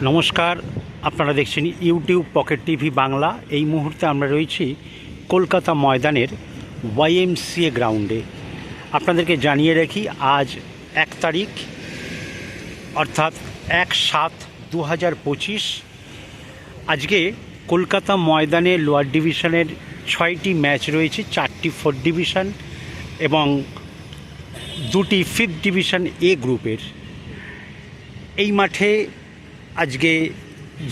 নমস্কার, আপনারা দেখছেন ইউটিউব পকেট টিভি বাংলা। এই মুহূর্তে আমরা রয়েছি কলকাতা ময়দানের ওয়াইএমসিএ গ্রাউন্ডে। আপনাদেরকে জানিয়ে রাখি, আজ 1 তারিখ অর্থাৎ 1/7/2025। আজকে কলকাতা ময়দানে লোয়ার ডিভিশনের 6টি ম্যাচ রয়েছে, 4টি 4th ডিভিশন এবং 2টি 5th ডিভিশন এ গ্রুপের। এই মাঠে আজকে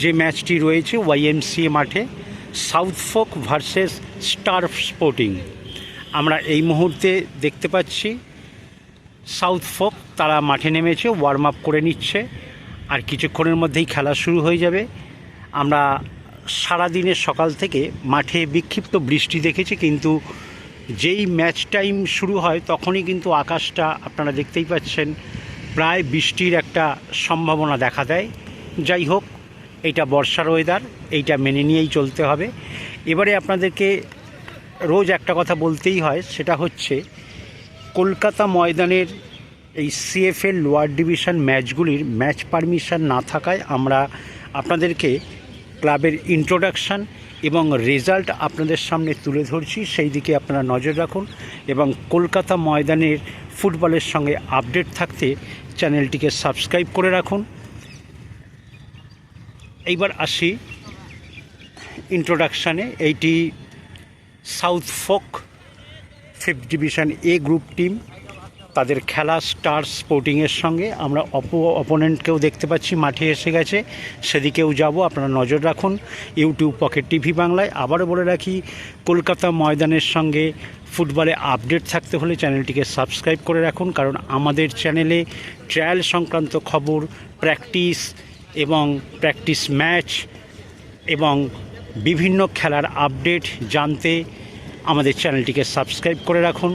যে ম্যাচটি রয়েছে ওয়াইএমসিএ মাঠে, সাউথফোক ভার্সেস স্টার স্পোর্টিং। আমরা এই মুহূর্তে দেখতে পাচ্ছি সাউথফোক তারা মাঠে নেমেছে, ওয়ার্ম আপ করে নিচ্ছে, আর কিছুক্ষণের মধ্যেই খেলা শুরু হয়ে যাবে। আমরা সারাদিনের সকাল থেকে মাঠে বিক্ষিপ্ত বৃষ্টি দেখেছি, কিন্তু যেই ম্যাচ টাইম শুরু হয় তখনই কিন্তু আকাশটা আপনারা দেখতেই পাচ্ছেন প্রায় বৃষ্টির একটা সম্ভাবনা দেখা দেয়। যাই হোক, এইটা বর্ষার ওয়েদার, এইটা মেনে নিয়েই চলতে হবে। এবারে আপনাদেরকে রোজ একটা কথা বলতেই হয়, সেটা হচ্ছে কলকাতা ময়দানের এই সিএফএল লোয়ার ডিভিশন ম্যাচগুলির ম্যাচ পারমিশন না থাকায় আমরা আপনাদেরকে ক্লাবের ইন্ট্রোডাকশান এবং রেজাল্ট আপনাদের সামনে তুলে ধরছি, সেই দিকে আপনারা নজর রাখুন এবং কলকাতা ময়দানের ফুটবলের সঙ্গে আপডেট থাকতে চ্যানেলটিকে সাবস্ক্রাইব করে রাখুন। এইবার আসি ইন্ট্রোডাকশানে। এইটি সাউথফোক 5th ডিভিশন এ গ্রুপ টিম, তাদের খেলা স্টার স্পোর্টিংয়ের সঙ্গে। আমরা অপোনেন্টকেও দেখতে পাচ্ছি মাঠে এসে গেছে, সেদিকেও যাব, আপনারা নজর রাখুন ইউটিউব পকেট টিভি বাংলায়। আবারও বলে রাখি, কলকাতা ময়দানের সঙ্গে ফুটবলে আপডেট থাকতে হলে চ্যানেলটিকে সাবস্ক্রাইব করে রাখুন, কারণ আমাদের চ্যানেলে ট্রায়াল সংক্রান্ত খবর, প্র্যাকটিস এবং প্র্যাকটিস ম্যাচ এবং বিভিন্ন খেলার আপডেট জানতে আমাদের চ্যানেলটিকে সাবস্ক্রাইব করে রাখুন।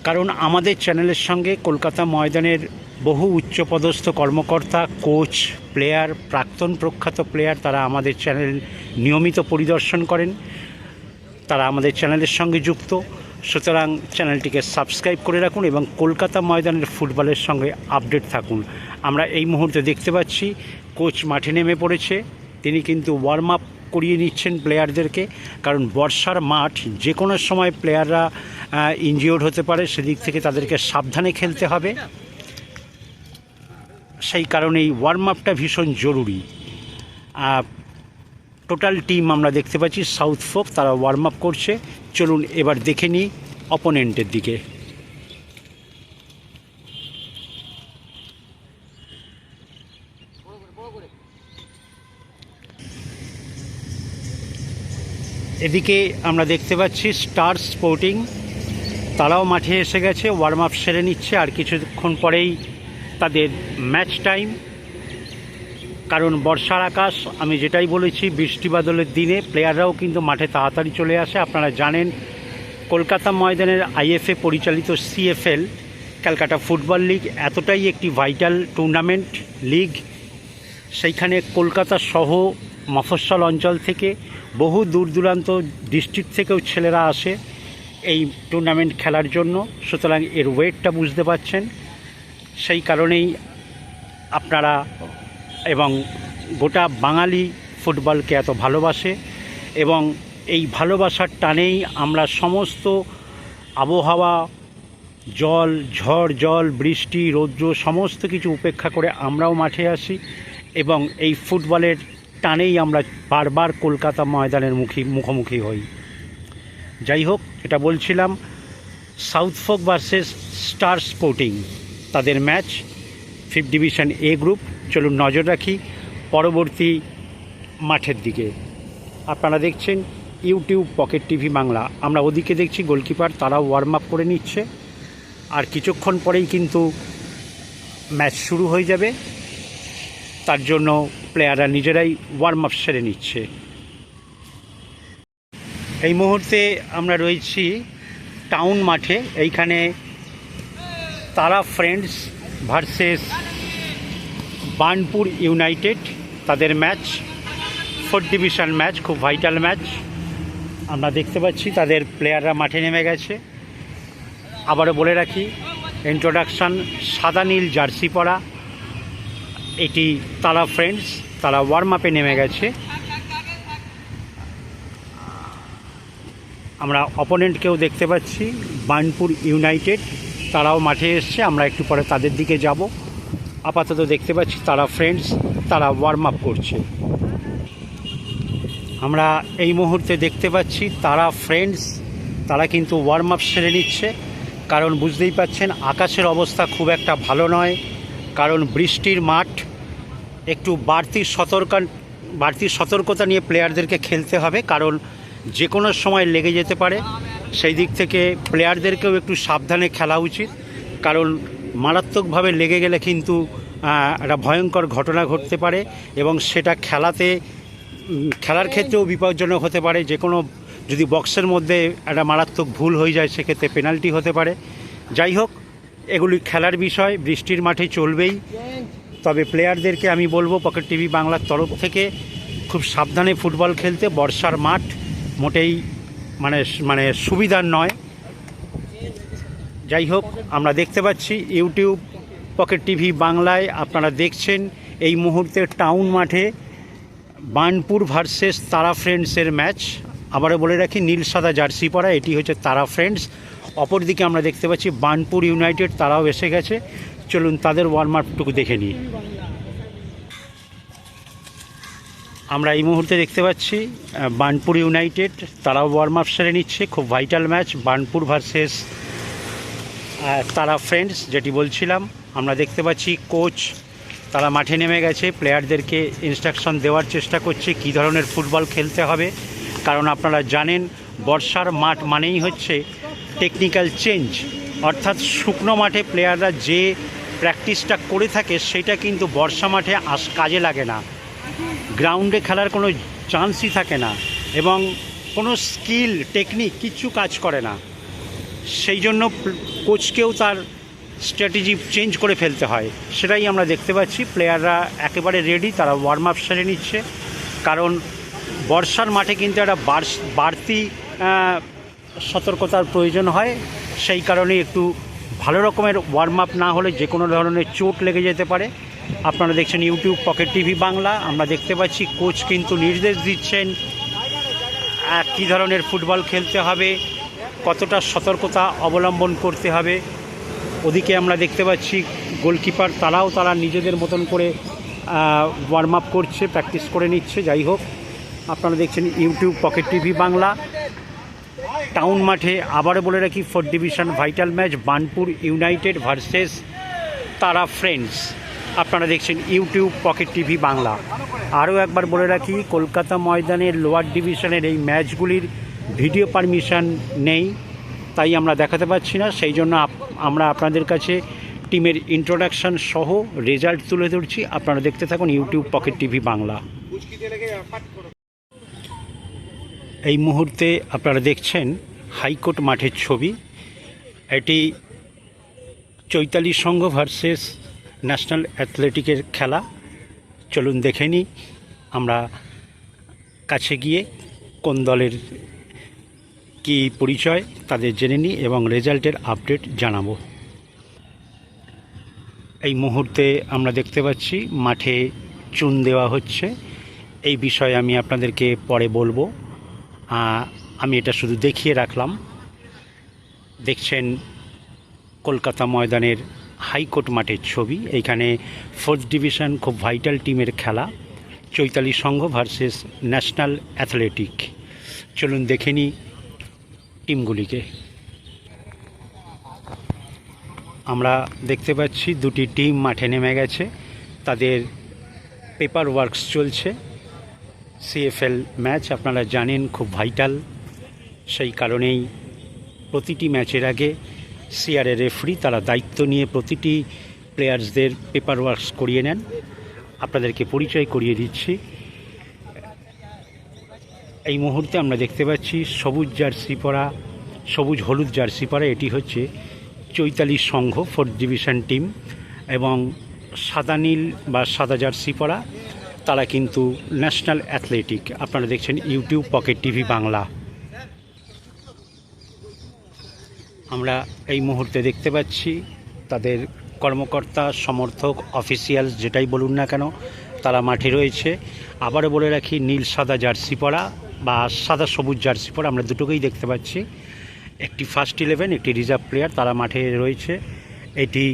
কারণ আমাদের চ্যানেলের সঙ্গে কলকাতা ময়দানের বহু উচ্চপদস্থ কর্মকর্তা, কোচ, প্লেয়ার, প্রাক্তন প্রখ্যাত প্লেয়ার, তারা আমাদের চ্যানেল নিয়মিত পরিদর্শন করেন, তারা আমাদের চ্যানেলের সঙ্গে যুক্ত। সুতরাং চ্যানেলটিকে সাবস্ক্রাইব করে রাখুন এবং কলকাতা ময়দানের ফুটবলের সঙ্গে আপডেট থাকুন। আমরা এই মুহূর্তে দেখতে পাচ্ছি কোচ মাঠে নেমে পড়েছে, তিনি কিন্তু ওয়ার্ম আপ করিয়ে নিচ্ছেন প্লেয়ারদেরকে, কারণ বর্ষার মাঠ, যে কোনো সময় প্লেয়াররা ইনজিওর্ড হতে পারে, সেদিক থেকে তাদেরকে সাবধানে খেলতে হবে। সেই কারণেই ওয়ার্ম আপটা ভীষণ জরুরি। টোটাল টিম আমরা দেখতে পাচ্ছি সাউথফোক, তারা ওয়ার্ম আপ করছে। চলুন এবার দেখে নিই অপোনেন্টের দিকে। এদিকে আমরা দেখতে পাচ্ছি স্টার স্পোর্টিং, তারাও মাঠে এসে গেছে, ওয়ার্ম আপ সেরে নিচ্ছে, আর কিছুক্ষণ পরেই তাদের ম্যাচ টাইম। কারণ বর্ষার আকাশ, আমি যেটাই বলেছি, বৃষ্টি বাদলের দিনে প্লেয়াররাও কিন্তু মাঠে তাড়াতাড়ি চলে আসে। আপনারা জানেন কলকাতা ময়দানের আইএফএ পরিচালিত সিএফএল, ক্যালকাটা ফুটবল লিগ, এতটাই একটি ভাইটাল টুর্নামেন্ট লিগ। সেইখানে কলকাতা সহ মফস্বল অঞ্চল থেকে, বহু দূর দূরান্ত ডিস্ট্রিক্ট থেকেও ছেলেরা আসে এই টুর্নামেন্ট খেলার জন্য। সুতরাং এর ওয়েটটা বুঝতে পারছেন। সেই কারণেই আপনারা এবং গোটা বাঙালি ফুটবলকে এত ভালোবাসে, এবং এই ভালোবাসার টানেই আমরা সমস্ত আবহাওয়া, জল, ঝড় জল, বৃষ্টি, রৌদ্র, সমস্ত কিছু উপেক্ষা করে আমরাও মাঠে আসি, এবং এই ফুটবলের টানেই আমরা বারবার কলকাতা ময়দানের মুখোমুখি হই। যাই হোক, এটা বলছিলাম সাউথফোক ভার্সেস স্টার স্পোর্টিং, তাদের ম্যাচ 5th ডিভিশন এ গ্রুপ। চলুন নজর রাখি পরবর্তী মাঠের দিকে। আপনারা দেখছেন ইউটিউব পকেট টিভি বাংলা। আমরা ওদিকে দেখছি গোলকিপার, তারাও ওয়ার্ম আপ করে নিচ্ছে, আর কিছুক্ষণ পরেই কিন্তু ম্যাচ শুরু হয়ে যাবে। তার জন্য প্লেয়াররা নিজেরাই ওয়ার্ম আপ সেরে নিচ্ছে। এই মুহূর্তে আমরা রয়েছি টাউন মাঠে। এইখানে তারা ফ্রেন্ডস ভার্সেস বার্নপুর ইউনাইটেড, তাদের ম্যাচ 4th ডিভিশন ম্যাচ, খুব ভাইটাল ম্যাচ। আমরা দেখতে পাচ্ছি তাদের প্লেয়াররা মাঠে নেমে গেছে। আবারও বলে রাখি ইন্ট্রোডাকশান, সাদা নীল জার্সি পরা এটি তারা ফ্রেন্ডস, তারা ওয়ার্ম আপে নেমে গেছে। আমরা অপোনেন্টকেও দেখতে পাচ্ছি, বার্নপুর ইউনাইটেড, তারাও মাঠে এসছে। আমরা একটু পরে তাদের দিকে যাব। আপাতত দেখতে পাচ্ছি তারা ফ্রেন্ডস, তারা ওয়ার্ম আপ করছে। আমরা এই মুহূর্তে দেখতে পাচ্ছি তারা ফ্রেন্ডস, তারা কিন্তু ওয়ার্ম আপ সেরে নিচ্ছে। কারণ বুঝতেই পাচ্ছেন আকাশের অবস্থা খুব একটা ভালো নয়, কারণ বৃষ্টির মাঠ। একটু বাড়তি সতর্কতা নিয়ে প্লেয়ারদেরকে খেলতে হবে, কারণ যে কোনো সময় লেগে যেতে পারে। সেই দিক থেকে প্লেয়ারদেরকেও একটু সাবধানে খেলা উচিত, কারণ মারাত্মকভাবে লেগে গেলে কিন্তু একটা ভয়ঙ্কর ঘটনা ঘটতে পারে, এবং সেটা খেলার ক্ষেত্রেও বিপজ্জনক হতে পারে। যে কোনো যদি বক্সের মধ্যে একটা মারাত্মক ভুল হয়ে যায়, সেক্ষেত্রে পেনাল্টি হতে পারে। যাই হোক, এগুলি খেলার বিষয়, বৃষ্টির মাঠে চলবেই। তবে প্লেয়ারদেরকে আমি বলবো পকেট টিভি বাংলার তরফ থেকে খুব সাবধানে ফুটবল খেলতে। বর্ষার মাঠ মোটেই মানে সুবিধার নয়। যাই হোক, আমরা দেখতে পাচ্ছি ইউটিউব পকেট টিভি বাংলায় আপনারা দেখছেন এই মুহূর্তে টাউন মাঠে বার্নপুর ভার্সেস তারা ফ্রেন্ডসের ম্যাচ। আবারও বলে রাখি, নীল সাদা জার্সি পরা, এটি হচ্ছে তারা ফ্রেন্ডস। অপরদিকে আমরা দেখতে পাচ্ছি বার্নপুর ইউনাইটেড, তারাও এসে গেছে। চলুন তাদের ওয়ার্ম আপটুকু দেখে নিই। আমরা এই মুহূর্তে দেখতে পাচ্ছি বার্নপুর ইউনাইটেড, তারাও ওয়ার্ম আপ সেরে নিচ্ছে। খুব ভাইটাল ম্যাচ, বার্নপুর ভার্সেস তারা ফ্রেন্ডস, যেটি বলছিলাম। আমরা দেখতে পাচ্ছি কোচ তারা মাঠে নেমে গেছে, প্লেয়ারদেরকে ইনস্ট্রাকশন দেওয়ার চেষ্টা করছে কী ধরনের ফুটবল খেলতে হবে। কারণ আপনারা জানেন বর্ষার মাঠ মানেই হচ্ছে টেকনিক্যাল চেঞ্জ, অর্থাৎ শুকনো মাঠে প্লেয়াররা যে প্র্যাকটিসটা করে থাকে সেটা কিন্তু বর্ষা মাঠে কাজে লাগে না। গ্রাউন্ডে খেলার কোনো চান্সই থাকে না, এবং কোনো স্কিল টেকনিক কিচ্ছু কাজ করে না। সেই জন্য কোচকেও তার স্ট্র্যাটেজি চেঞ্জ করে ফেলতে হয়। সেটাই আমরা দেখতে পাচ্ছি। প্লেয়াররা একেবারে রেডি, তারা ওয়ার্ম আপ সেরে নিচ্ছে। কারণ বর্ষার মাঠে কিন্তু একটা বাড়তি সতর্কতার প্রয়োজন হয়। সেই কারণে একটু ভালো রকমের ওয়ার্ম আপ না হলে যে কোনো ধরনের চোট লেগে যেতে পারে। আপনারা দেখছেন ইউটিউব পকেট টিভি বাংলা। আমরা দেখতে পাচ্ছি কোচ কিন্তু নির্দেশ দিচ্ছেন কী ধরনের ফুটবল খেলতে হবে, কতটা সতর্কতা অবলম্বন করতে হবে। ওদিকে আমরা দেখতে পাচ্ছি গোলকিপার, তারা নিজেদের মতন করে ওয়ার্ম আপ করছে, প্র্যাকটিস করে নিচ্ছে। যাই হোক, আপনারা দেখছেন YouTube pocket TV Bangla. Town মাঠে আবারও বলে রাখি 4th division vital match Burnpur United versus তারা ফ্রেন্ডস। আপনারা দেখছেন ইউটিউব পকেট টিভি বাংলা। আরও একবার বলে রাখি, কলকাতা ময়দানের লোয়ার ডিভিশনের এই ম্যাচগুলির ভিডিও পারমিশন নেই, তাই আমরা দেখাতে পারছি না। সেই জন্য আমরা আপনাদের কাছে টিমের ইন্ট্রোডাকশান সহ রেজাল্ট তুলে ধরছি। আপনারা দেখতে থাকুন ইউটিউব পকেট টিভি বাংলা। এই মুহূর্তে আপনারা দেখছেন হাইকোর্ট মাঠের ছবি। এটি চৈতালি সংঘ ভার্সেস ন্যাশনাল অ্যাথলেটিকের খেলা। চলুন দেখে নিই, আমরা কাছে গিয়ে কোন দলের কি পরিচয় তাদের জেনে নিই এবং রেজাল্টের আপডেট জানাবো। এই মুহূর্তে আমরা দেখতে পাচ্ছি মাঠে চুন দেওয়া হচ্ছে। এই বিষয়ে আমি আপনাদেরকে পরে বলবো, আমি এটা শুধু দেখিয়ে রাখলাম। দেখছেন কলকাতা ময়দানের হাইকোর্ট মাঠের ছবি। এইখানে 4th ডিভিশন খুব ভাইটাল টিমের খেলা, চৈতালি সংঘ ভার্সেস ন্যাশনাল অ্যাথলেটিক। চলুন দেখে নিই টিমগুলিকে। আমরা দেখতে পাচ্ছি দুটি টিম মাঠে নেমে গেছে, তাদের পেপার ওয়ার্কস চলছে। সিএফএল ম্যাচ আপনারা জানেন খুব ভাইটাল, সেই কারণেই প্রতিটি ম্যাচের আগে সিআরএ রেফারি তারা দায়িত্ব নিয়ে প্রতিটি প্লেয়ার্সদের পেপার ওয়ার্কস করিয়ে নেন। আপনাদেরকে পরিচয় করিয়ে দিচ্ছি। এই মুহূর্তে আমরা দেখতে পাচ্ছি সবুজ হলুদ জার্সি পরা, এটি হচ্ছে চৈতালি সংঘ 4th ডিভিশন টিম, এবং সাদা নীল বা সাদা জার্সি পরা তারা কিন্তু ন্যাশনাল অ্যাথলেটিক। আপনারা দেখছেন ইউটিউব পকেট টিভি বাংলা। আমরা এই মুহূর্তে দেখতে পাচ্ছি তাদের কর্মকর্তা, সমর্থক, অফিসিয়ালস যেটাই বলুন না কেন তারা মাঠে রয়েছে। আবারও বলে রাখি, নীল সাদা জার্সি পরা বা সাদা সবুজ জার্সি পরা আমরা দুটোকেই দেখতে পাচ্ছি। একটি ফার্স্ট 11, একটি রিজার্ভ প্লেয়ার, তারা মাঠে রয়েছে। এটি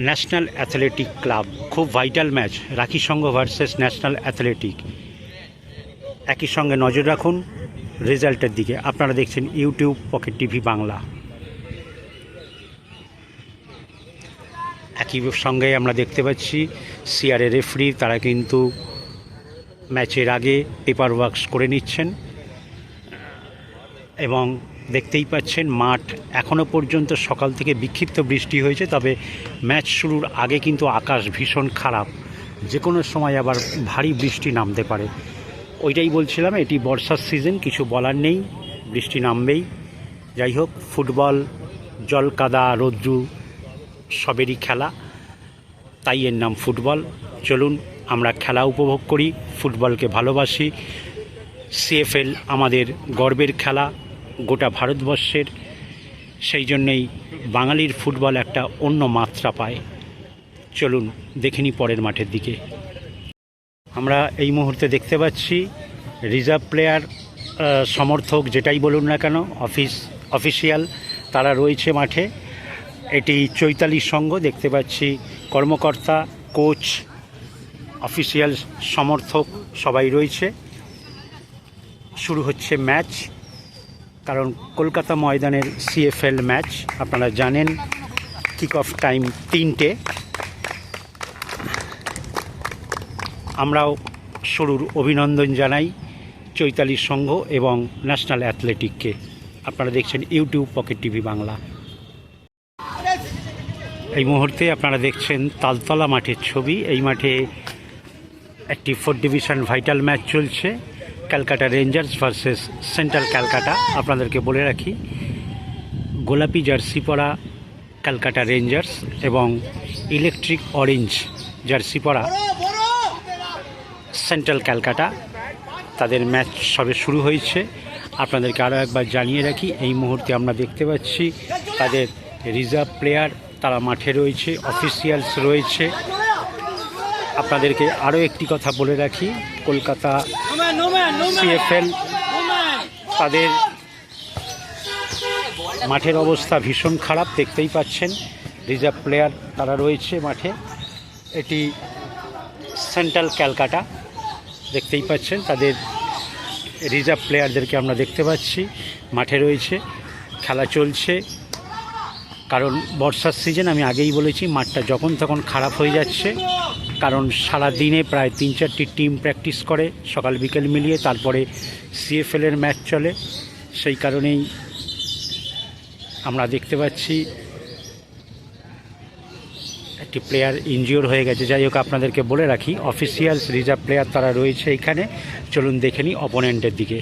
ন্যাশনাল অ্যাথলেটিক ক্লাব, খুব ভাইটাল ম্যাচ, রাখি সংঘ ভার্সেস ন্যাশনাল অ্যাথলেটিক। একই সঙ্গে নজর রাখুন রেজাল্টের দিকে। আপনারা দেখছেন ইউটিউব পকেট টিভি বাংলা। একই সঙ্গে আমরা দেখতে পাচ্ছি সিআরএ রেফারি, তারা কিন্তু ম্যাচের আগে পেপার ওয়ার্কস করে নিচ্ছেন এবং দেখতেই পাচ্ছেন মাঠ এখনও পর্যন্ত সকাল থেকে বিক্ষিপ্ত বৃষ্টি হয়েছে, তবে ম্যাচ শুরুর আগে কিন্তু আকাশ ভীষণ খারাপ, যে কোনো সময় আবার ভারী বৃষ্টি নামতে পারে। ওইটাই বলছিলাম, এটি বর্ষার সিজন, কিছু বলার নেই, বৃষ্টি নামবেই। যাই হোক, ফুটবল জল কাদা রৌদ্রু সবেরই খেলা, তাই এর নাম ফুটবল। চলুন আমরা খেলা উপভোগ করি, ফুটবলকে ভালোবাসি। সিএফএল আমাদের গর্বের খেলা গোটা ভারতবর্ষের, সেই জন্যেই বাঙালির ফুটবল একটা অন্য মাত্রা পায়। চলুন দেখে নিই পরের মাঠের দিকে। আমরা এই মুহূর্তে দেখতে পাচ্ছি রিজার্ভ প্লেয়ার, সমর্থক যেটাই বলুন না কেন, অফিসিয়াল তারা রয়েছে মাঠে। এটি চৈতালি সংঘ, দেখতে পাচ্ছি কর্মকর্তা, কোচ, অফিসিয়াল, সমর্থক সবাই রয়েছে। শুরু হচ্ছে ম্যাচ, কারণ কলকাতা ময়দানের সিএফএল ম্যাচ আপনারা জানেন। কিক অফ টাইম 3টে। আমরাও শুরুর অভিনন্দন জানাই চৈতালি সংঘ এবং ন্যাশনাল অ্যাথলেটিককে। আপনারা দেখছেন ইউটিউব পকেট টিভি বাংলা। এই মুহূর্তে আপনারা দেখছেন তালতলা মাঠের ছবি। এই মাঠে একটি 4 ডিভিশন ভাইটাল ম্যাচ চলছে, Calcutta rangers versus central Calcutta. আপনাদেরকে বলে রাখি, গোলাপি জার্সি পরা ক্যালকাটা রেঞ্জার্স এবং ইলেকট্রিক অরেঞ্জ জার্সি পরা সেন্ট্রাল ক্যালকাটা, তাদের ম্যাচ সবে শুরু হয়েছে। আপনাদেরকে আরও একবার জানিয়ে রাখি, এই মুহূর্তে আমরা দেখতে পাচ্ছি তাদের রিজার্ভ প্লেয়ার তারা মাঠে রয়েছে, অফিসিয়ালস রয়েছে। আপনাদেরকে আরও একটি কথা বলে রাখি, কলকাতা সিএফএল তাদের মাঠের অবস্থা ভীষণ খারাপ, দেখতেই পাচ্ছেন। রিজার্ভ প্লেয়ার তারা রয়েছে মাঠে। এটি সেন্ট্রাল ক্যালকাটা, দেখতেই পাচ্ছেন তাদের রিজার্ভ প্লেয়ারদেরকে আমরা দেখতে পাচ্ছি মাঠে রয়েছে। খেলা চলছে, কারণ বর্ষার সিজন, আমি আগেই বলেছি মাঠটা যখন তখন খারাপ হয়ে যাচ্ছে, কারণ সারা দিনে প্রায় 3-4টি টিম প্র্যাকটিস করে সকাল বিকেল মিলিয়ে, তারপরে সিএফএলের ম্যাচ চলে। সেই কারণেই আমরা দেখতে পাচ্ছি একটি প্লেয়ার ইনজিওর হয়ে গেছে। যাই হোক, আপনাদেরকে বলে রাখি অফিসিয়ালস রিজার্ভ প্লেয়ার তারা রয়েছে এখানে। চলুন দেখে নিই অপোনেন্টের দিকে।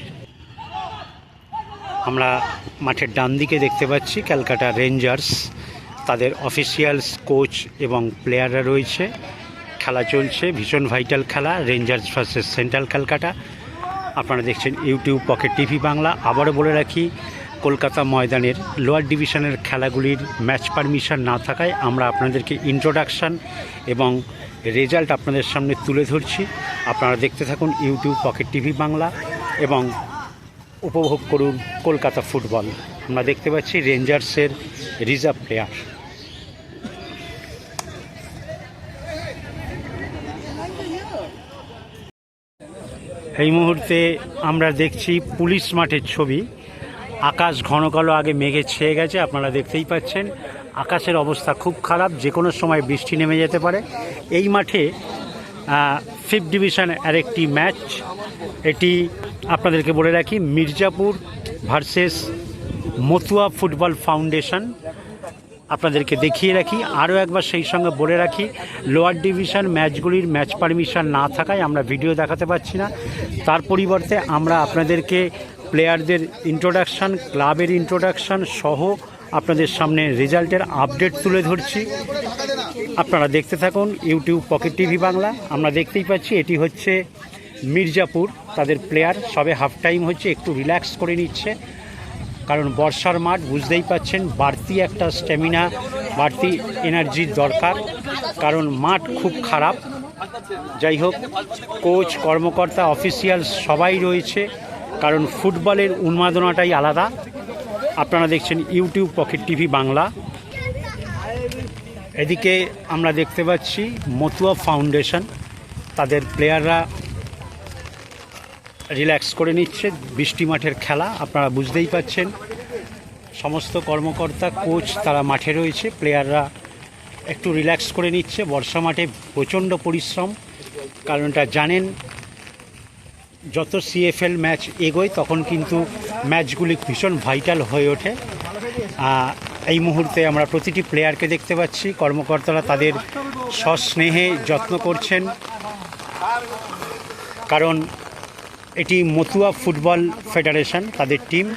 আমরা মাঠের ডান দিকে দেখতে পাচ্ছি ক্যালকাটা রেঞ্জার্স, তাদের অফিসিয়ালস, কোচ এবং প্লেয়াররা রয়েছে। খেলা চলছে, ভীষণ ভাইটাল খেলা, রেঞ্জার্স ভার্সেস সেন্ট্রাল ক্যালকাটা। আপনারা দেখছেন ইউটিউব পকেট টিভি বাংলা। আবারও বলে রাখি, কলকাতা ময়দানের লোয়ার ডিভিশনের খেলাগুলির ম্যাচ পারমিশন না থাকায় আমরা আপনাদেরকে ইন্ট্রোডাকশান এবং রেজাল্ট আপনাদের সামনে তুলে ধরছি। আপনারা দেখতে থাকুন ইউটিউব পকেট টিভি বাংলা এবং উপভোগ করুন কলকাতা ফুটবল। আমরা দেখতে পাচ্ছি রেঞ্জার্সের রিজার্ভ প্লেয়ার। এই মুহূর্তে আমরা দেখছি পুলিশ মাঠের ছবি। আকাশ ঘন কালো, আগে মেঘে ছেয়ে গেছে, আপনারা দেখতেই পাচ্ছেন। আকাশের অবস্থা খুব খারাপ, যে কোনো সময় বৃষ্টি নেমে যেতে পারে। এই মাঠে 5th ডিভিশন আরেকটি ম্যাচ, এটি আপনাদেরকে বলে রাখি Mirzapur versus Matua football foundation. আপনাদেরকে দেখিয়ে রাখি আরও একবার, সেই সঙ্গে বলে রাখি লোয়ার ডিভিশন ম্যাচগুলির ম্যাচ পারমিশন না থাকায় আমরা ভিডিও দেখাতে পারছি না। তার পরিবর্তে আমরা আপনাদেরকে প্লেয়ারদের ইন্ট্রোডাকশান, ক্লাবের ইন্ট্রোডাকশান সহ আপনাদের সামনে রেজাল্টের আপডেট তুলে ধরছি। আপনারা দেখতে থাকুন ইউটিউব পকেট টিভি বাংলা। আমরা দেখতেই পাচ্ছি এটি হচ্ছে মির্জাপুর, তাদের প্লেয়ার সবে হাফ টাইম হচ্ছে, একটু রিল্যাক্স করে নিচ্ছে। কারণ বর্ষার মাঠ বুঝতেই পাচ্ছেন, বাড়তি একটা স্ট্যামিনা, বাড়তি এনার্জির দরকার, কারণ মাঠ খুব খারাপ। যাই হোক, কোচ, কর্মকর্তা, অফিসিয়াল সবাই রয়েছে, কারণ ফুটবলের উন্মাদনাটাই আলাদা। আপনারা দেখছেন ইউটিউব পকেট টিভি বাংলা। এদিকে আমরা দেখতে পাচ্ছি মতুয়া ফাউন্ডেশন, তাদের প্লেয়াররা রিল্যাক্স করে নিচ্ছে। বৃষ্টি মাঠের খেলা, আপনারা বুঝতেই পাচ্ছেন। সমস্ত কর্মকর্তা, কোচ তারা মাঠে রয়েছে, প্লেয়াররা একটু রিল্যাক্স করে নিচ্ছে। বর্ষা মাঠে প্রচণ্ড পরিশ্রম, কারণ এটা জানেন, যত সিএফএল ম্যাচ এগোয় তখন কিন্তু ম্যাচগুলি ভীষণ ভাইটাল হয়ে ওঠে। এই মুহূর্তে আমরা প্রতিটি প্লেয়ারকে দেখতে পাচ্ছি, কর্মকর্তারা তাদের সস্নেহে যত্ন করছেন, কারণ এটি মতুয়া ফুটবল ফেডারেশন, তাদের টিম।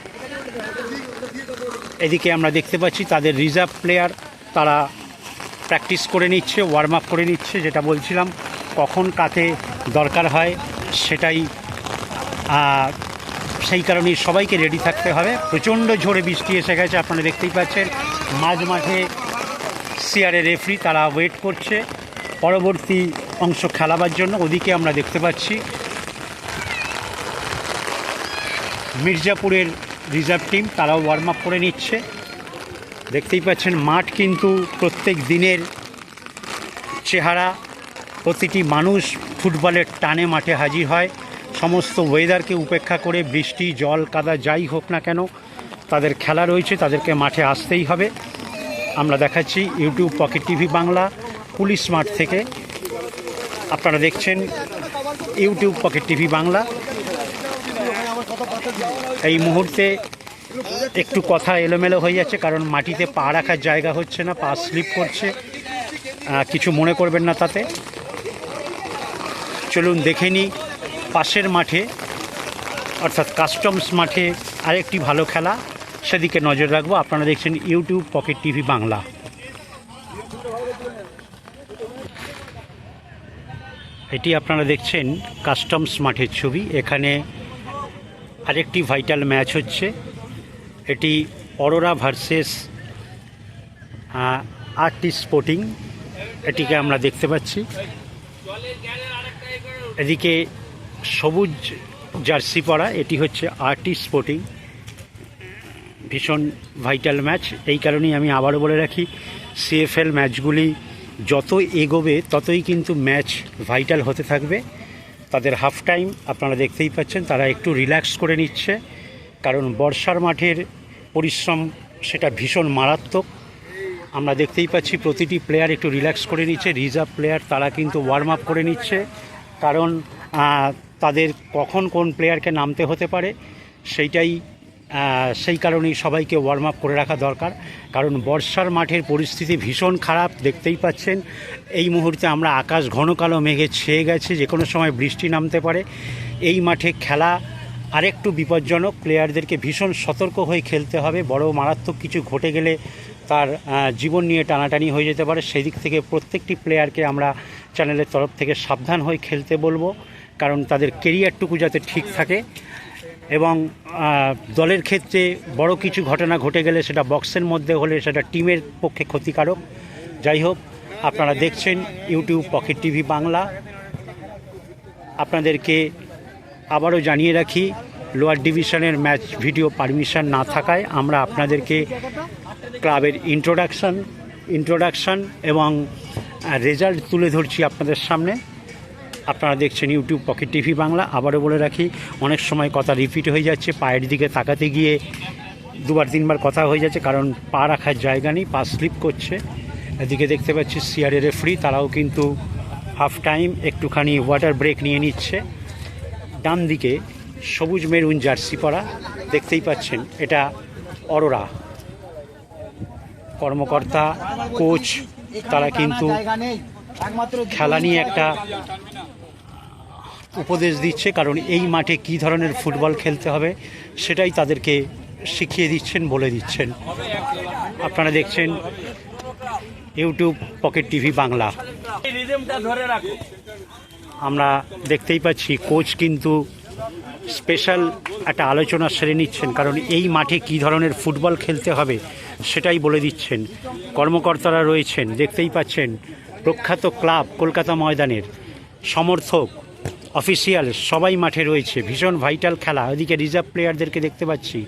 এদিকে আমরা দেখতে পাচ্ছি তাদের রিজার্ভ প্লেয়ার, তারা প্র্যাকটিস করে নিচ্ছে, ওয়ার্ম আপ করে নিচ্ছে। যেটা বলছিলাম, কখন কাকে দরকার হয় সেটাই, সেই কারণেই সবাইকে রেডি থাকতে হবে। প্রচণ্ড ঝড়ে বৃষ্টি এসে গেছে, আপনারা দেখতেই পাচ্ছেন। মাঝ মাঠে সিআরএ রেফারি তারা ওয়েট করছে পরবর্তী অংশ খেলাবার জন্য। ওদিকে আমরা দেখতে পাচ্ছি মির্জাপুরের রিজার্ভ টিম, তারাও ওয়ার্ম আপ করে নিচ্ছে। দেখতেই পাচ্ছেন মাঠ কিন্তু প্রত্যেক দিনের চেহারা, প্রতিটি মানুষ ফুটবলের টানে মাঠে হাজির হয়। সমস্ত ওয়েদারকে উপেক্ষা করে, বৃষ্টি, জল, কাদা যাই হোক না কেন, তাদের খেলা রয়েছে, তাদেরকে মাঠে আসতেই হবে। আমরা দেখাচ্ছি YouTube pocket TV Bangla police মাঠ থেকে। আপনারা দেখছেন ইউটিউব পকেট টিভি বাংলা। এই মুহূর্তে একটু কথা এলোমেলো হয়ে যাচ্ছে, কারণ মাটিতে পা রাখার জায়গা হচ্ছে না, পা স্লিপ করছে, কিছু মনে করবেন না তাতে। চলুন দেখে নিই পাশের মাঠে, অর্থাৎ কাস্টমস মাঠে আরেকটি ভালো খেলা, সেদিকে নজর রাখবো। আপনারা দেখছেন ইউটিউব পকেট টিভি বাংলা। এটি আপনারা দেখছেন কাস্টমস মাঠের ছবি। এখানে আরেকটি ভাইটাল ম্যাচ হচ্ছে, এটি অরোরা ভার্সেস আরটি স্পোর্টিং, এটিকে আমরা দেখতে পাচ্ছি। এদিকে সবুজ জার্সি পরা, এটি হচ্ছে আরটি স্পোর্টিং। ভীষণ ভাইটাল ম্যাচ, এই কারণেই আমি আবারও বলে রাখি, সিএফএল ম্যাচগুলি যত এগোবে ততই কিন্তু ম্যাচ ভাইটাল হতে থাকবে। তাদের হাফ টাইম আপনারা দেখতেই পাচ্ছেন, তারা একটু রিল্যাক্স করে নিচ্ছে, কারণ বর্ষার মাঠের পরিশ্রম সেটা ভীষণ মারাত্মক। আমরা দেখতেই পাচ্ছি প্রতিটি প্লেয়ার একটু রিল্যাক্স করে নিচ্ছে। রিজার্ভ প্লেয়ার তারা কিন্তু ওয়ার্ম আপ করে নিচ্ছে, কারণ তাদের কখন কোন প্লেয়ারকে নামতে হতে পারে সেই কারণেই সবাইকে ওয়ার্ম আপ করে রাখা দরকার। কারণ বর্ষার মাঠের পরিস্থিতি ভীষণ খারাপ, দেখতেই পাচ্ছেন। এই মুহূর্তে আমরা আকাশ ঘন কালো মেঘে ছেয়ে গেছে, যে কোনো সময় বৃষ্টি নামতে পারে। এই মাঠে খেলা আরেকটু বিপজ্জনক, প্লেয়ারদেরকে ভীষণ সতর্ক হয়ে খেলতে হবে। বড় মারাত্মক কিছু ঘটে গেলে তার জীবন নিয়ে টানাটানি হয়ে যেতে পারে। সেই দিক থেকে প্রত্যেকটি প্লেয়ারকে আমরা চ্যানেলের তরফ থেকে সাবধান হয়ে খেলতে বলবো, কারণ তাদের কেরিয়ারটুকু যাতে ঠিক থাকে। এবং দলের ক্ষেত্রে বড় কিছু ঘটনা ঘটে গেলে সেটা বক্সের মধ্যে হলে সেটা টিমের পক্ষে ক্ষতিকারক। যাই হোক, আপনারা দেখছেন ইউটিউব পকেট টিভি বাংলা। আপনাদেরকে আবারও জানিয়ে রাখি, লোয়ার ডিভিশনের ম্যাচ ভিডিও পারমিশন না থাকায় আমরা আপনাদেরকে ক্লাবের ইন্ট্রোডাকশান এবং রেজাল্ট তুলে ধরছি আপনাদের সামনে। আপনারা দেখছেন ইউটিউব পকেট টিভি বাংলা। আবারও বলে রাখি, অনেক সময় কথা রিপিট হয়ে যাচ্ছে, পায়ের দিকে তাকাতে গিয়ে দুবার তিনবার কথা হয়ে যাচ্ছে, কারণ পা রাখার জায়গা নেই, পা স্লিপ করছে। এদিকে দেখতে পাচ্ছি সিআরএ রেফারি, তারাও কিন্তু হাফ টাইম একটুখানি ওয়াটার ব্রেক নিয়ে নিচ্ছে। ডান দিকে সবুজ মেরুন জার্সি পরা, দেখতেই পাচ্ছেন এটা অরোরা। কর্মকর্তা, কোচ তারা কিন্তু খেলা নিয়ে একটা উপদেশ দিচ্ছে, কারণ এই মাঠে কী ধরনের ফুটবল খেলতে হবে সেটাই তাদেরকে শিখিয়ে দিচ্ছেন, বলে দিচ্ছেন। আপনারা দেখছেন ইউটিউব পকেট টিভি বাংলা। আমরা দেখতেই পাচ্ছি কোচ কিন্তু স্পেশাল একটা আলোচনা সেরে নিচ্ছেন, কারণ এই মাঠে কী ধরনের ফুটবল খেলতে হবে সেটাই বলে দিচ্ছেন। কর্মকর্তারা রয়েছেন, দেখতেই পাচ্ছেন প্রখ্যাত ক্লাব কলকাতা ময়দানের সমর্থক, অফিসিয়াল সবাই মাঠে রয়েছে। ভীষণ ভাইটাল খেলা। ওইদিকে রিজার্ভ প্লেয়ারদেরকে দেখতে পাচ্ছি,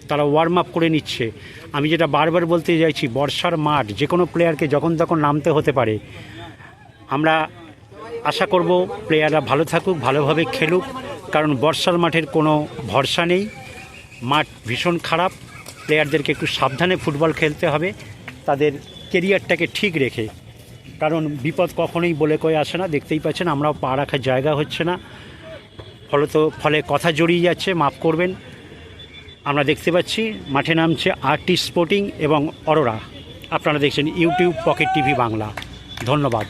তারা ওয়ার্ম আপ করে নিচ্ছে। আমি যেটা বারবার বলতে চাইছি, বর্ষার মাঠ, যে কোনো প্লেয়ারকে যখন তখন নামতে হতে পারে। আমরা আশা করব প্লেয়াররা ভালো থাকুক, ভালোভাবে খেলুক, কারণ বর্ষার মাঠের কোনো ভরসা নেই। মাঠ ভীষণ খারাপ। প্লেয়ারদেরকে একটু সাবধানে ফুটবল খেলতে হবে, তাদের কেরিয়ারটাকে ঠিক রেখে, কারণ বিপদ কখনোই বলে কয়ে আসে না। দেখতেই পাচ্ছেন আমরাও পা রাখার জায়গা হচ্ছে না, ফলে কথা জড়িয়ে যাচ্ছে, মাফ করবেন। আমরা দেখতে পাচ্ছি মাঠে নামছে আরটি স্পোর্টিং এবং অরোরা। আপনারা দেখছেন ইউটিউব পকেট টিভি বাংলা। ধন্যবাদ।